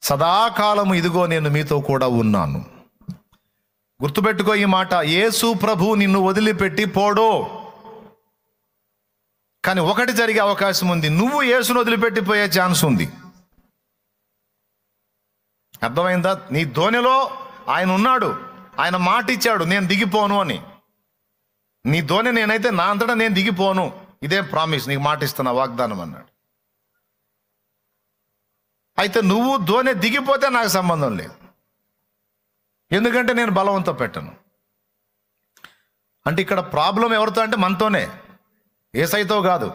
సదాకాలము ఇదిగో నేను మీతో కూడా ఉన్నాను. గుర్తుపెట్టుకో ఈ మాట. యేసు ప్రభు నిన్ను వదిలిపెట్టి పోడు. కానీ ఒకటి జరిగే అవకాశం ఉంది, నువ్వు యేసును వదిలిపెట్టిపోయే ఛాన్స్ ఉంది. అర్థమైందా? నీ ధోనిలో ఆయన ఉన్నాడు, ఆయన మాట ఇచ్చాడు నేను దిగిపోను అని. నీ ధోని నేనైతే నా అంతటా నేను దిగిపోను, ఇదే ప్రామిస్, నీకు మాట ఇస్తున్నా, వాగ్దానం అన్నాడు. అయితే నువ్వు ధోని దిగిపోతే నాకు సంబంధం లేదు, ఎందుకంటే నేను బలవంతం పెట్టను. అంటే ఇక్కడ ప్రాబ్లం ఎవరితో అంటే మనతోనే, యేసయ్యతో కాదు.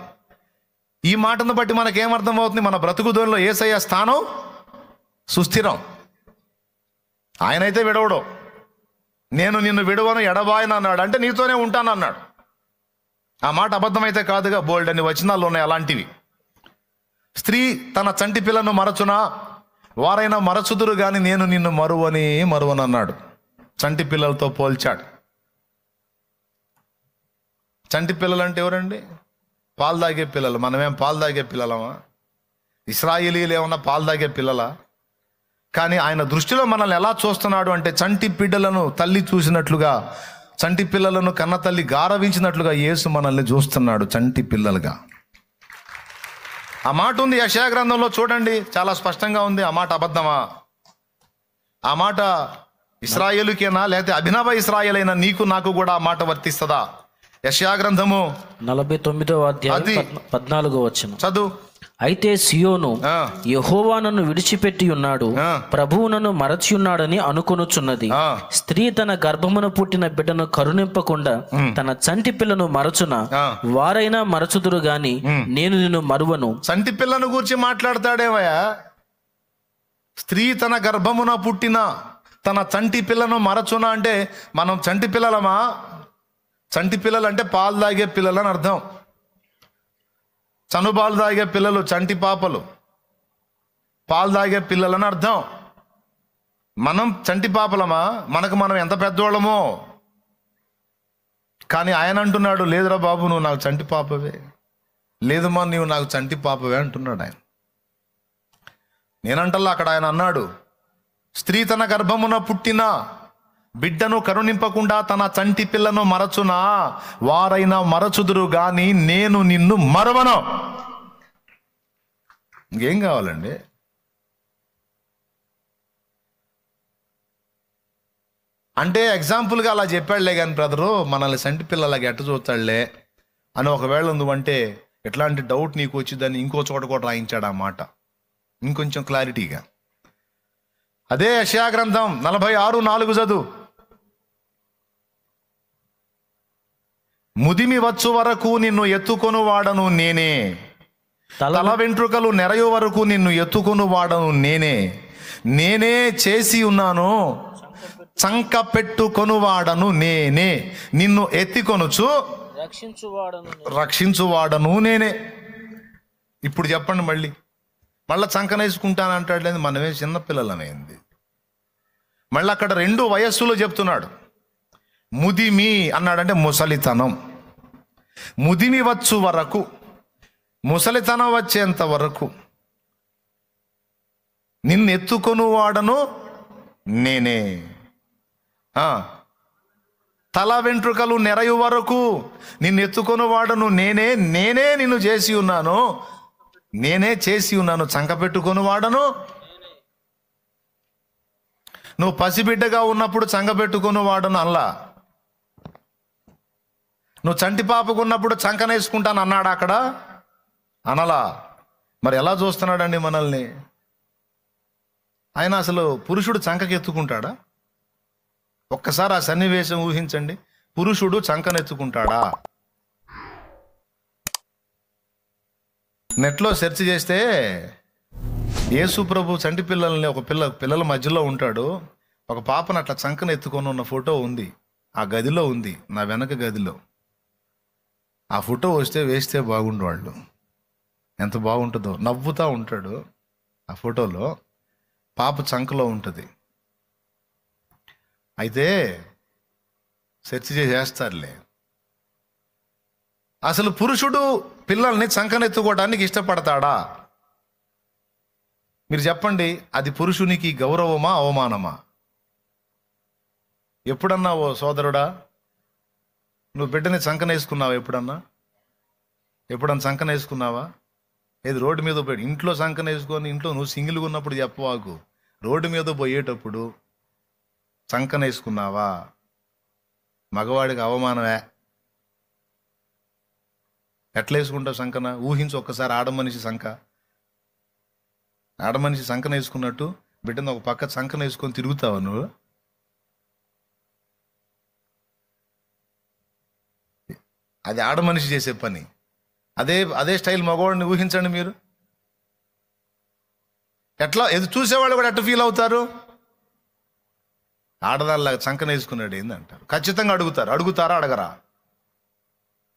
ఈ మాటను బట్టి మనకేమర్థం అవుతుంది? మన బ్రతుకు ధోనిలో యేసయ్య స్థానం సుస్థిరం. ఆయనైతే విడవడు. నేను నిన్ను విడవను ఎడబాయను అన్నాడు, అంటే నీతోనే ఉంటాను అన్నాడు. ఆ మాట అబద్ధమైతే కాదుగా, బోల్డ్ అని వచనాలు ఉన్నాయి అలాంటివి. స్త్రీ తన చంటి పిల్లను మరచునా, వారైనా మరచుదురు కానీ నేను నిన్ను మరువను అన్నాడు. చంటి పిల్లలతో పోల్చాడు. చంటి పిల్లలు అంటే ఎవరండి? పాలు తాగే పిల్లలు. మనమేం పాలు తాగే పిల్లలమా? ఇశ్రాయేలీలు ఏమన్నా పాలు తాగే పిల్లలా? కానీ ఆయన దృష్టిలో మనల్ని ఎలా చూస్తున్నాడు అంటే, చంటి బిడ్డలను తల్లి చూసినట్లుగా, చంటి పిల్లలను కన్న తల్లి గారవించినట్లుగా యేసు మనల్ని చూస్తున్నాడు, చంటి పిల్లలుగా. ఆ మాట ఉంది యెషయా గ్రంథంలో, చూడండి, చాలా స్పష్టంగా ఉంది. ఆ మాట అబద్ధమా? ఆ మాట ఇశ్రాయేలుకేనా, లేకపోతే అభినవ ఇశ్రాయేలైనా నీకు నాకు కూడా ఆ మాట వర్తిస్తుందా? యెషయా గ్రంథము 49వ అధ్యాయం 14వ వచనం చదువు. అయితే సియోను యెహోవా నన్ను విడిచిపెట్టి ఉన్నాడు, ప్రభువు నన్ను మరచి ఉన్నాడని అనుకొనుచున్నది. స్త్రీ తన గర్భమున పుట్టిన బిడ్డను కరుణింపకుండా తన చంటి పిల్లను మరచున, వారైనా మరచుదురు గాని నేను నిన్ను మరువను. చంటి పిల్లను గురించి మాట్లాడతాడేవయ్యా? స్త్రీ తన గర్భమున పుట్టిన తన చంటి పిల్లను మరచున అంటే మనం చంటి పిల్లలమా? చంటి పిల్లలు అంటే పాలు తాగే పిల్లలు అని అర్థం. చనుబాలు తాగే పిల్లలు చంటి పాపలు, పాలు తాగే పిల్లలని అర్థం. మనం చంటి పాపలమా? మనకు మనం ఎంత పెద్దవాళ్ళమో. కానీ ఆయన అంటున్నాడు, లేదురా బాబు నువ్వు నాకు చంటి పాపవే, లేదమ్మా నీవు నాకు చంటి పాపవే అంటున్నాడు ఆయన. నేనంటల్లా, అక్కడ ఆయన అన్నాడు, స్త్రీ తన గర్భమున పుట్టిన బిడ్డను కరుణింపకుండా తన చంటి పిల్లను మరచునా, వారైనా మరచుదురు గాని నేను నిన్ను మరవను. ఇంకేం కావాలండి? అంటే ఎగ్జాంపుల్గా అలా చెప్పాడులే కానీ బ్రదరు, మనల్ని చంటి పిల్లలకి ఎట్ట చూస్తాడులే అని ఒకవేళ నువ్వంటే ఎట్లాంటి డౌట్ నీకు వచ్చిందని ఇంకో చోట కూడా రాయించాడు ఆ మాట, ఇంకొంచెం క్లారిటీగా. అదే యెషయా గ్రంథం 46:4 చదువు. ముదిమి వచ్చు వరకు నిన్ను ఎత్తుకొను వాడను నేనే, తల వెంట్రుకలు నెరయు వరకు నిన్ను ఎత్తుకొను వాడను నేనే, నేనే చేసి ఉన్నాను, చంక పెట్టుకొను వాడను నేనే, నిన్ను ఎత్తికొనుచు రక్షించువాడను నేనే. ఇప్పుడు చెప్పండి, మళ్ళీ చంకనేసుకుంటానంటాడు లేదు, మనమే చిన్నపిల్లలమైంది. మళ్ళీ అక్కడ 2 వయస్సులో చెప్తున్నాడు. ముదిమి అన్నాడంటే ముసలితనం. ముదిమి వచ్చు వరకు, ముసలితనం వచ్చేంత వరకు నిన్ను ఎత్తుకొను వాడను నేనే. తల వెంట్రుకలు నెరయు వరకు నిన్ను ఎత్తుకొను వాడను నేనే, నేనే నిన్ను చేసి ఉన్నాను, నేనే చేసి ఉన్నాను, చంక పెట్టుకొని వాడను. నువ్వు పసిబిడ్డగా ఉన్నప్పుడు చంక పెట్టుకొని వాడను అల్లా. నువ్వు చంటి పాపకు ఉన్నప్పుడు చంకనేసుకుంటాను అన్నాడా అక్కడ? అనలా. మరి ఎలా చూస్తున్నాడండి మనల్ని ఆయన? అసలు పురుషుడు చంకకి ఎత్తుకుంటాడా? ఒక్కసారి ఆ సన్నివేశం ఊహించండి. పురుషుడు చంకనెత్తుకుంటాడా? నెట్లో సెర్చ్ చేస్తే యేసు ప్రభు చంటి పిల్లల్ని, ఒక పిల్లల మధ్యలో ఉంటాడు, ఒక పాపను అట్లా చంకన ఎత్తుకొని ఉన్న ఫోటో ఉంది, ఆ గదిలో ఉంది, నా వెనక గదిలో. ఆ ఫోటో వేస్తే బాగుండు వాళ్ళు, ఎంత బాగుంటుందో. నవ్వుతూ ఉంటాడు ఆ ఫోటోలో, పాప చంకలో ఉంటుంది. అయితే సెర్చ్ చేసేస్తారులే. అసలు పురుషుడు పిల్లల్ని చంకనెత్తుకోవడానికి ఇష్టపడతాడా? మీరు చెప్పండి, అది పురుషునికి గౌరవమా అవమానమా? ఎప్పుడన్నా ఓ సోదరుడా నువ్వు బిడ్డని సంకనేసుకున్నావా? ఎప్పుడన్నా సంకనేసుకున్నావా? ఏది రోడ్డు మీద పోయి ఇంట్లో సంకనేసుకొని ఇంట్లో నువ్వు సింగిల్గా ఉన్నప్పుడు చెప్పవాకు. రోడ్డు మీద పోయేటప్పుడు సంకనేసుకున్నావా? మగవాడికి అవమానమే. ఎట్లా వేసుకుంటావు సంకన? ఊహించి ఒక్కసారి ఆడమనిషి సంకన వేసుకున్నట్టు బిడ్డను ఒక పక్క సంకన వేసుకొని తిరుగుతావా నువ్వు? అది ఆడమనిషి చేసే పని. అదే స్టైల్ మగవాడిని ఊహించండి మీరు. ఎట్లా చూసేవాళ్ళు కూడా ఎట్లా ఫీల్ అవుతారు? ఆడదానిలాగా సంకన వేసుకున్నాడు ఏంది అంటారు. ఖచ్చితంగా అడుగుతారా అడగరా?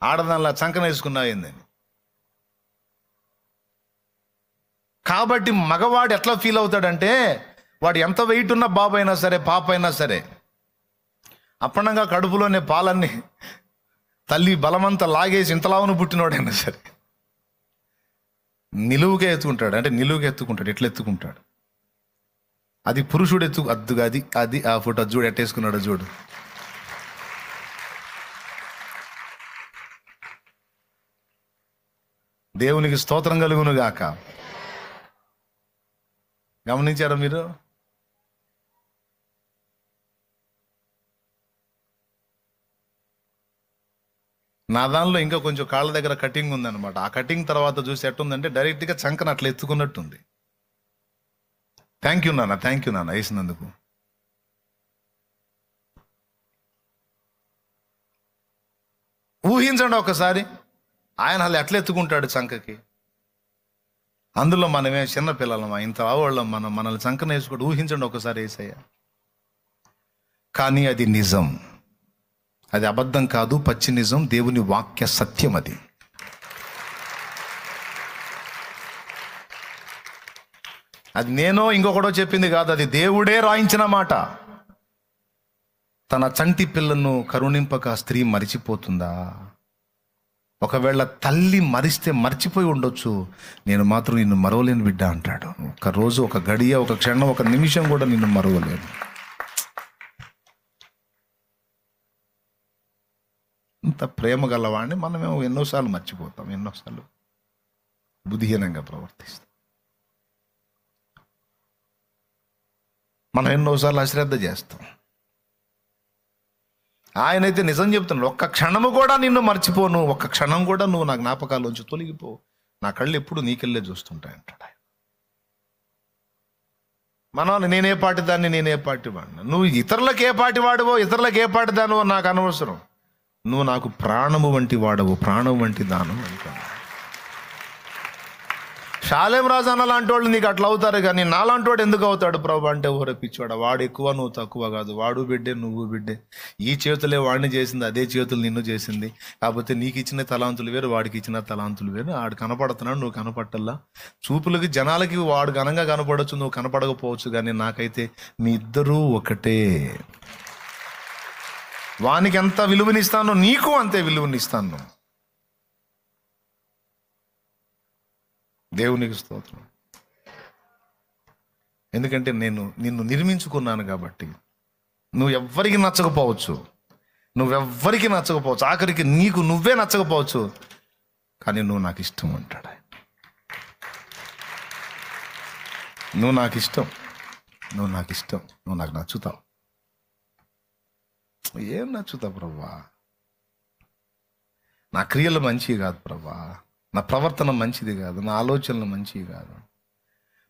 ఆడదానిలా సంకన వేసుకున్నావు ఏందని. కాబట్టి మగవాడు ఎట్లా ఫీల్ అవుతాడంటే, వాడు ఎంత వెయిట్ ఉన్న బాబు అయినా సరే పాప అయినా సరే, అప్పనంగా కడుపులోనే పాలన్నీ తల్లి బలమంతా లాగేసి ఇంతలావును పుట్టినోడైనా సరే నిలువుగా ఎత్తుకుంటాడు. ఎట్లా ఎత్తుకుంటాడు? అది పురుషుడు అది ఆ ఫోటో చూడు ఎట్టేసుకున్నాడు చూడు. దేవునికి స్తోత్రం కలుగును గాక. గమనించారా మీరు? నా దానిలో ఇంకా కొంచెం కాళ్ళ దగ్గర కటింగ్ ఉందన్నమాట. ఆ కటింగ్ తర్వాత చూసి ఎట్టుందంటే డైరెక్ట్గా చంకన అట్లా ఎత్తుకున్నట్టుంది. థ్యాంక్ యూ నాన్న వేసినందుకు. ఊహించండి ఒకసారి, ఆయన అలా ఎట్లా ఎత్తుకుంటాడు చంకకి. అందులో మనమే చిన్న పిల్లలమా, ఇంత ఆవాళ్ళం మనల్ని చంకన వేసుకోడు. ఊహించండి ఒకసారి యేసయ్య. కానీ అది నిజం, అది అబద్ధం కాదు, పచ్చి నిజం, దేవుని వాక్య సత్యం. అది నేనో ఇంకొకడో చెప్పింది కాదు, అది దేవుడే రాయించిన మాట. తన చంటి పిల్లను కరుణింపక స్త్రీ మరిచిపోతుందా? ఒకవేళ తల్లి మరిస్తే మర్చిపోయి ఉండొచ్చు, నేను మాత్రం నిన్ను మరవలేను బిడ్డ అంటాడు. ఒక రోజు, ఒక గడియ, ఒక క్షణం, ఒక నిమిషం కూడా నిన్ను మరవలేను. ఇంత ప్రేమ గలవాడిని మనమేమో ఎన్నోసార్లు మర్చిపోతాం, ఎన్నోసార్లు బుద్ధిహీనంగా ప్రవర్తిస్తాం. మనం ఎన్నోసార్లు అశ్రద్ధ చేస్తాం. ఆయనైతే నిజం చెప్తున్నాడు, ఒక్క క్షణము కూడా నిన్ను మర్చిపోను, ఒక్క క్షణం కూడా నువ్వు నా జ్ఞాపకాల్లోంచి తొలగిపో, నా కళ్ళు ఎప్పుడు నీకెళ్ళే చూస్తుంటాయి అంటాడు ఆయన. మనం నేనే పాటి దాన్ని, నేనే పాటి వాడిని. నువ్వు ఇతరులకు ఏ పాటి వాడువో, ఇతరులకు ఏ పాటి దానివో నాకు అనవసరం. నువ్వు నాకు ప్రాణము వంటి వాడవు, ప్రాణం వంటి దానం అంటాడు. షాలేం రాజు అన్న లాంటి వాళ్ళు నీకు అట్లా అవుతారు, కానీ నాలాంటి వాడు ఎందుకు అవుతాడు ప్రభు అంటే, ఊరే పిచ్చివాడు, వాడు ఎక్కువ నువ్వు తక్కువ కాదు, వాడు బిడ్డే నువ్వు బిడ్డే. ఈ చేతులే వాడిని చేసింది, అదే చేతులు నిన్ను చేసింది. కాకపోతే నీకు ఇచ్చిన తలాంతులు వేరు, వాడికి ఇచ్చిన తలాంతులు వేరు. ఆడు కనపడుతున్నాడు, నువ్వు కనపట్టల్లా. చూపులకి జనాలకి వాడు ఘనంగా కనపడవచ్చు, నువ్వు కనపడకపోవచ్చు, కానీ నాకైతే మీ ఇద్దరూ ఒకటే. వానికి ఎంత విలువనిస్తానో నీకు అంతే విలువనిస్తాను. దేవునికి స్తోత్రం. ఎందుకంటే నేను నిన్ను నిర్మించుకున్నాను కాబట్టి. నువ్వెవ్వరికి నచ్చకపోవచ్చు, ఆఖరికి నీకు నువ్వే నచ్చకపోవచ్చు, కానీ నువ్వు నాకు ఇష్టం అంటాడు ఆయన. నువ్వు నాకు ఇష్టం, నువ్వు నాకు నచ్చుతావు. ఏం నచ్చుతావు ప్రభా? నా క్రియలు మంచివి కాదు ప్రభా, నా ప్రవర్తన మంచిది కాదు, నా ఆలోచనలు మంచివి కాదు,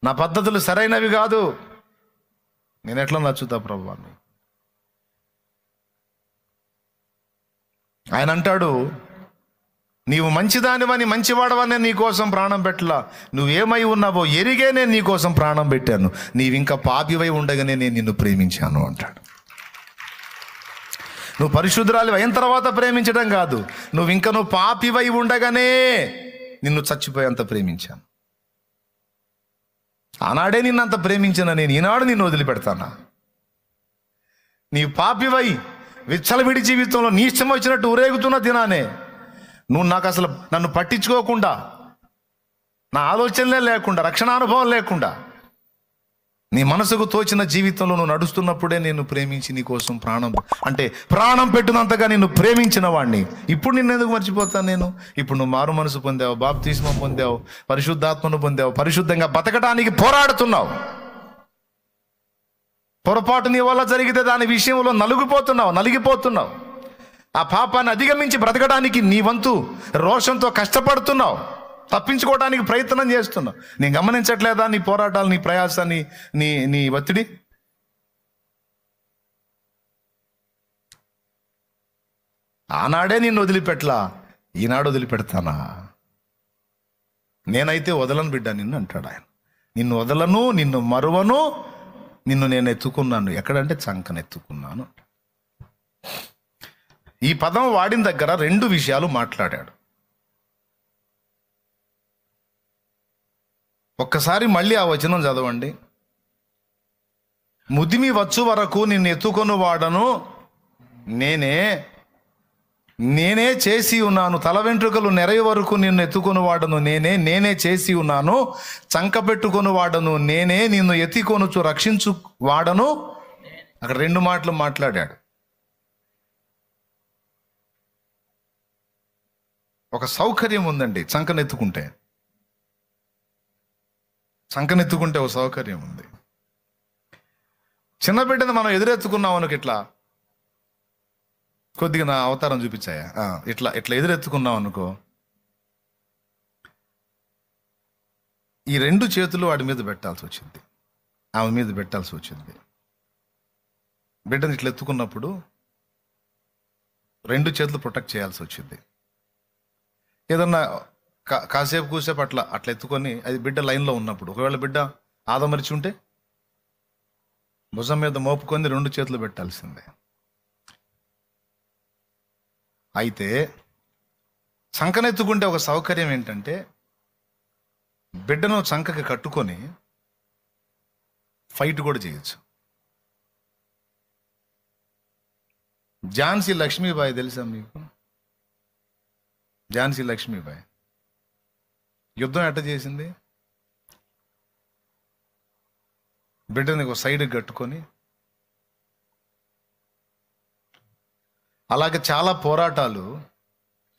నా పద్ధతులు సరైనవి కాదు, నేను ఎట్లా నచ్చుతా ప్రభా? ఆయన అంటాడు, నీవు మంచిదానివని, మంచివాడవని నీ కోసం ప్రాణం పెట్టలా, నువ్వేమై ఉన్నావో ఎరిగే నేను నీ కోసం ప్రాణం పెట్టాను, నీవింకా పాపివై ఉండగానే నేను నిన్ను ప్రేమించాను అంటాడు. నువ్వు పరిశుద్ధురాలు అయిన తర్వాత ప్రేమించడం కాదు, నువ్వు పాపివై ఉండగానే నిన్ను చచ్చిపోయేంత ప్రేమించాను. ఆనాడే నిన్నంత ప్రేమించాను నేను, ఈనాడు నిన్ను వదిలిపెడతానా? నీ పాపివై విచ్చలవిడి జీవితంలో నీ ఇష్టం వచ్చినట్టు ఊరేగుతున్న దినానే నువ్వు నాకు అసలు నన్ను పట్టించుకోకుండా, నా ఆలోచనలే లేకుండా, రక్షణ అనుభవం లేకుండా నీ మనసుకు తోచిన జీవితంలో నువ్వు నడుస్తున్నప్పుడే నేను ప్రేమించి నీ కోసం ప్రాణం పెట్టినంతగా నిన్ను ప్రేమించిన వాడిని ఇప్పుడు నిన్ను ఎందుకు మర్చిపోతాను నేను? ఇప్పుడు నువ్వు మారు మనసు పొందావు, బాప్తిస్మం పొందావు, పరిశుద్ధాత్మను పొందావు, పరిశుద్ధంగా బతకడానికి పోరాడుతున్నావు. పొరపాటు నీ వల్ల జరిగితే దాని విషయంలో నలిగిపోతున్నావు. ఆ పాపాన్ని అధిగమించి బ్రతకడానికి నీ వంతు రోషంతో కష్టపడుతున్నావు, తప్పించుకోవడానికి ప్రయత్నం చేస్తున్నావు. నేను గమనించట్లేదా నీ పోరాటాలు, నీ ప్రయాసాన్ని, నీ ఒత్తిడి? ఆనాడే నిన్ను వదిలిపెట్టలా, ఈనాడు వదిలిపెడతానా? నేనైతే వదలను బిడ్డ నిన్ను అంటాడు ఆయన. నిన్ను వదలను, నిన్ను మరువను, నిన్ను నేను ఎత్తుకున్నాను. ఎక్కడంటే చంకనెత్తుకున్నాను. ఈ పదం వాడిన దగ్గర 2 విషయాలు మాట్లాడాడు. ఒక్కసారి మళ్ళీ ఆ వచనం చదవండి. ముదిమి వచ్చు వరకు నిన్ను ఎత్తుకొని వాడను నేనే చేసి ఉన్నాను. తల వెంట్రుకలు నెరయ వరకు నిన్ను ఎత్తుకొని వాడను నేనే చేసి ఉన్నాను. చంక పెట్టుకొని వాడను నేనే, నిన్ను ఎత్తికొనుచు రక్షించు వాడను. అక్కడ 2 మాటలు మాట్లాడాడు. ఒక సౌకర్యం ఉందండి చంకనెత్తుకుంటే ఒక సౌకర్యం ఉంది. చిన్న బిడ్డను మనం ఎదురెత్తుకున్నాం అనుకు, ఇట్లా కొద్దిగా నా అవతారం చూపించాయా, ఇట్లా ఎదురెత్తుకున్నాం అనుకో, ఈ 2 చేతులు వాడి మీద పెట్టాల్సి వచ్చింది, ఆమె మీద పెట్టాల్సి వచ్చింది. బిడ్డను ఇట్లా ఎత్తుకున్నప్పుడు 2 చేతులు ప్రొటెక్ట్ చేయాల్సి వచ్చింది. ఏదన్నా కాసేపు కూసేపు అట్లా ఎత్తుకొని అది బిడ్డ లైన్లో ఉన్నప్పుడు, ఒకవేళ బిడ్డ ఆదమరిచి ఉంటే భుజం మీద మోపుకొని 2 చేతులు పెట్టాల్సిందే. అయితే చంకనెత్తుకుంటే ఒక సౌకర్యం ఏంటంటే బిడ్డను చంకకి కట్టుకొని ఫైట్ కూడా చేయొచ్చు. ఝాన్సీ లక్ష్మీబాయి తెలుసా మీకు? ఝాన్సీ లక్ష్మీబాయి యుద్ధం ఎట్ట చేసింది? బిడ్డని ఒక సైడ్కి కట్టుకొని. అలాగే చాలా పోరాటాలు,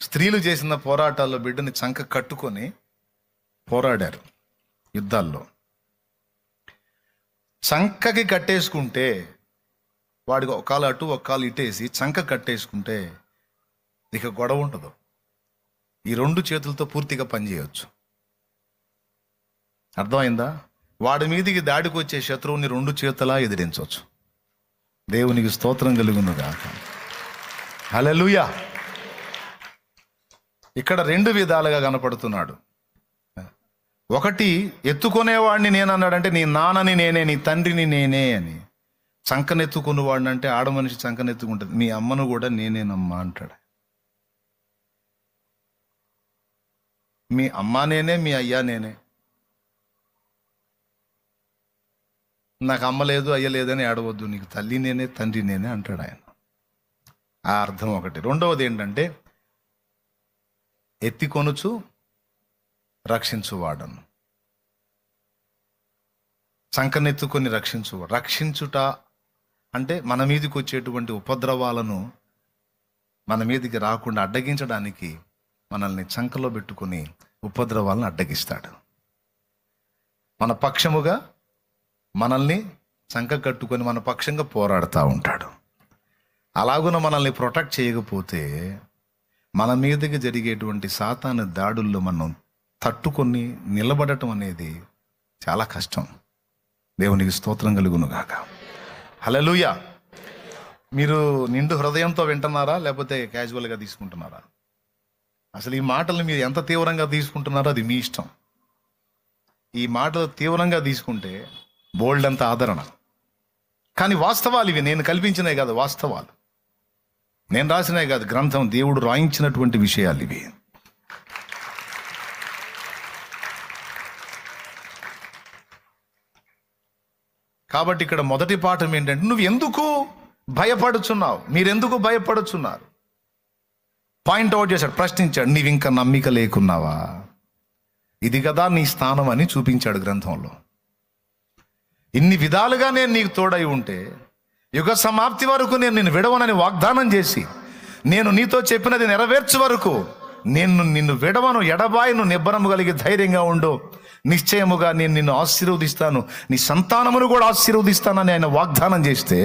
స్త్రీలు చేసిన పోరాటాల్లో బిడ్డని చంక కట్టుకొని పోరాడారు యుద్ధాల్లో. చంకకి కట్టేసుకుంటే వాడికి ఒక కాలు అటు ఒక కాలు ఇటేసి చంక కట్టేసుకుంటే ఇక గొడవ ఉండదు. ఈ 2 చేతులతో పూర్తిగా పనిచేయవచ్చు. అర్థమైందా? వాడి మీదికి దాడికి వచ్చే శత్రువుని 2 చేతులా ఎదిరించవచ్చు. దేవునికి స్తోత్రం కలుగునుగాక. హల్లెలూయా. ఇక్కడ 2 విధాలుగా కనపడుతున్నాడు. ఒకటి, ఎత్తుకునేవాడిని నేను అన్నాడంటే నీ నాన్నని నేనే, నీ తండ్రిని నేనే అని. చంకనెత్తుకునేవాడిని అంటే ఆడమనిషి చంకనెత్తుకుంటుంది, మీ అమ్మను కూడా నేనేనమ్మా అంటాడు. మీ అమ్మ నేనే, మీ అయ్యా నేనే. నాకు అమ్మ లేదు అయ్య లేదని ఆడవద్దు, నీకు తల్లి నేనే తండ్రి నేనే అంటాడు ఆయన. ఆ అర్థం ఒకటి. రెండవది ఏంటంటే ఎత్తికొనుచు రక్షించువాడను. చంకనెత్తుకొని రక్షించుట అంటే మన మీదకి వచ్చేటువంటి ఉపద్రవాలను మన మీదకి రాకుండా అడ్డగించడానికి మనల్ని చంకలో పెట్టుకొని ఉపద్రవాలను అడ్డగిస్తాడు. మన పక్షముగా మనల్ని చంక కట్టుకొని మన పక్షంగా పోరాడుతూ ఉంటాడు. అలాగున మనల్ని ప్రొటెక్ట్ చేయకపోతే మన మీదకి జరిగేటువంటి సాతాను దాడుల్లో మనం తట్టుకొని నిలబడటం అనేది చాలా కష్టం. దేవునికి స్తోత్రం కలుగునుగాక. హల్లెలూయా. మీరు నిండు హృదయంతో వింటున్నారా లేకపోతే క్యాజువల్గా తీసుకుంటున్నారా? అసలు ఈ మాటలు మీరు ఎంత తీవ్రంగా తీసుకుంటున్నారో అది మీ ఇష్టం. ఈ మాటలు తీవ్రంగా తీసుకుంటే బోల్డ్ అంత ఆదరణ. కానీ వాస్తవాలు ఇవి, నేను కల్పించినవి కాదు, వాస్తవాలు. నేను రాసినవి కాదు, గ్రంథం దేవుడు రాయించినటువంటి విషయాలు ఇవి. కాబట్టి ఇక్కడ మొదటి పాఠం ఏంటంటే, నువ్వు ఎందుకు భయపడుచున్నావు, మీరెందుకు భయపడుచున్నారు? పాయింట్ అవుట్ చేశాడు, ప్రశ్నించాడు. నీవు ఇంకా నమ్మిక లేకున్నావా? ఇది కదా నీ స్థానం అని చూపించాడు గ్రంథంలో. ఇన్ని విధాలుగా నేను నీకు తోడై ఉంటే యుగ సమాప్తి వరకు నేను నిన్ను విడవనని వాగ్దానం చేసి నేను నీతో చెప్పినది నెరవేర్చు వరకు నేను నిన్ను విడవను, ఎడబాయను, నిబ్బరము కలిగి ధైర్యంగా ఉండు, నిశ్చయముగా నేను నిన్ను ఆశీర్వదిస్తాను, నీ సంతానమును కూడా ఆశీర్వదిస్తానని ఆయన వాగ్దానం చేస్తే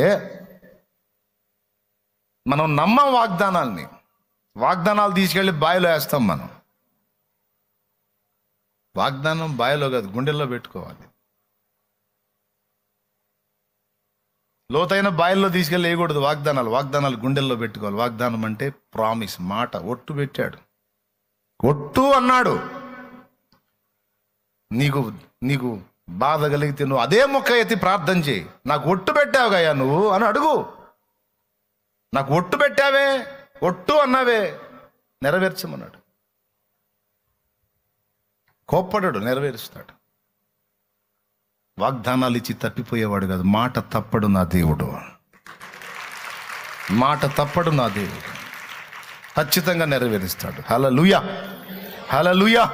మనం నమ్మం వాగ్దానాల్ని. వాగ్దానాలు తీసుకెళ్ళి బావిలో వేస్తాం మనం. వాగ్దానం బావిలో కాదు, గుండెల్లో పెట్టుకోవాలి. లోతైన బాయిల్లో తీసుకెళ్ళి వేయకూడదు వాగ్దానాలు. వాగ్దానాలు గుండెల్లో పెట్టుకోవాలి. వాగ్దానం అంటే ప్రామిస్, మాట. ఒట్టు పెట్టాడు, ఒట్టు అన్నాడు. నీకు బాధ కలిగితే నువ్వు అదే మొక్క ఎత్తి ప్రార్థన చేయి, నాకు ఒట్టు పెట్టావుగా నువ్వు అని అడుగు. నాకు ఒట్టు పెట్టావే, ఒట్టు అన్నావే, నెరవేర్చమన్నాడు. కోప్పడాడు, నెరవేరుస్తాడు. వాగ్దానాలు ఇచ్చి తప్పిపోయేవాడు కాదు. మాట తప్పడు నా దేవుడు, మాట తప్పడు నా దేవుడు. ఖచ్చితంగా నెరవేరుస్తాడు. హల్లెలూయా, హల్లెలూయా.